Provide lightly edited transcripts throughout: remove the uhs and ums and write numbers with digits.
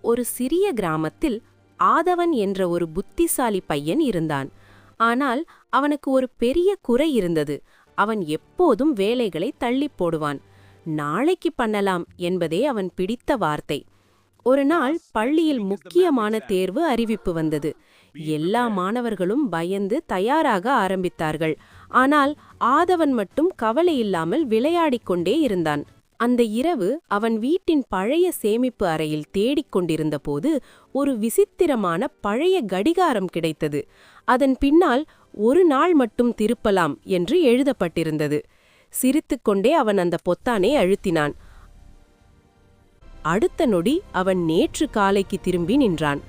ஒரு சிறிய கிராமத்தில் ஆதவன் என்ற ஒரு புத்திசாலி பையன் இருந்தான். ஆனால் அவனுக்கு ஒரு பெரிய குறை இருந்தது. அவன் எப்போதும் வேலைகளை தள்ளிப் போடுவான். நாளைக்கு பண்ணலாம் என்பதே அவன் பிடித்த வார்த்தை. ஒரு நாள் பள்ளியில் முக்கியமான தேர்வு அறிவிப்பு வந்தது. எல்லா மாணவர்களும் பயந்து தயாராக ஆரம்பித்தார்கள். ஆனால் ஆதவன் மட்டும் கவலையில்லாமல் விளையாடிக் கொண்டே இருந்தான். அந்த இரவு அவன் வீட்டின் பழைய சேமிப்பு அறையில் தேடிக் கொண்டிருந்தபோது ஒரு விசித்திரமான பழைய கடிகாரம் கிடைத்தது. அதன் பின்னால் ஒரு நாள் மட்டும் திருப்பலாம் என்று எழுதப்பட்டிருந்தது. சிரித்துக்கொண்டே அவன் அந்த பொத்தானை அழுத்தினான். அடுத்த நொடி அவன் நேற்று காலைக்கு திரும்பி நின்றான்.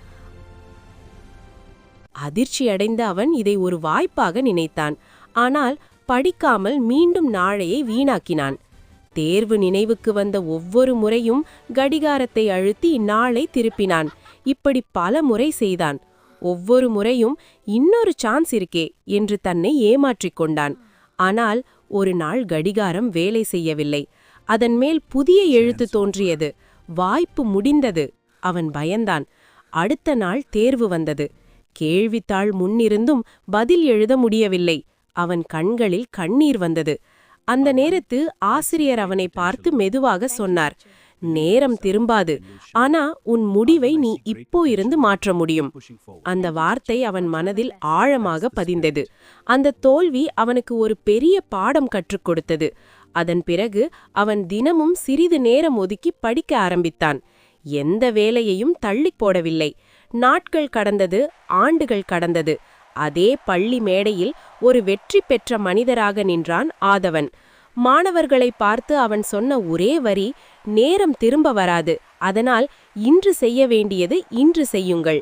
அதிர்ச்சியடைந்த அவன் இதை ஒரு வாய்ப்பாக நினைத்தான். ஆனால் படிக்காமல் மீண்டும் நாளையை வீணாக்கினான். தேர்வு நினைவுக்கு வந்த ஒவ்வொரு முறையும் கடிகாரத்தை அழுத்தி நாளை திருப்பினான். இப்படி பல முறை செய்தான். ஒவ்வொரு முறையும் இன்னொரு சான்ஸ் இருக்கே என்று தன்னை ஏமாற்றிக் கொண்டான். ஆனால் ஒரு நாள் கடிகாரம் வேலை செய்யவில்லை. அதன் மேல் புதிய எழுத்து தோன்றியது. வாய்ப்பு முடிந்தது. அவன் பயந்தான். அடுத்த நாள் தேர்வு வந்தது. கேள்வித்தாள் முன்னிருந்தும் பதில் எழுத முடியவில்லை. அவன் கண்களில் கண்ணீர் வந்தது. அந்த நேரத்து ஆசிரியர் அவனை பார்த்து மெதுவாக சொன்னார், நேரம் திரும்பாது, ஆனா உன் முடிவை நீ இப்போ இருந்து மாற்ற முடியும். அந்த வார்த்தை அவன் மனதில் ஆழமாக பதிந்தது. அந்த தோல்வி அவனுக்கு ஒரு பெரிய பாடம் கற்றுக் கொடுத்தது. அதன் பிறகு அவன் தினமும் சிறிது நேரம் ஒதுக்கி படிக்க ஆரம்பித்தான். எந்த வேலையையும் தள்ளி போடவில்லை. நாட்கள் கடந்தது, ஆண்டுகள் கடந்தது. அதே பள்ளி மேடையில் ஒரு வெற்றி பெற்ற மனிதராக நின்றான் ஆதவன். மாணவர்களை பார்த்து அவன் சொன்ன ஒரே வரி, நேரம் திரும்ப வராது, அதனால் இன்று செய்ய வேண்டியது இன்று செய்யுங்கள்.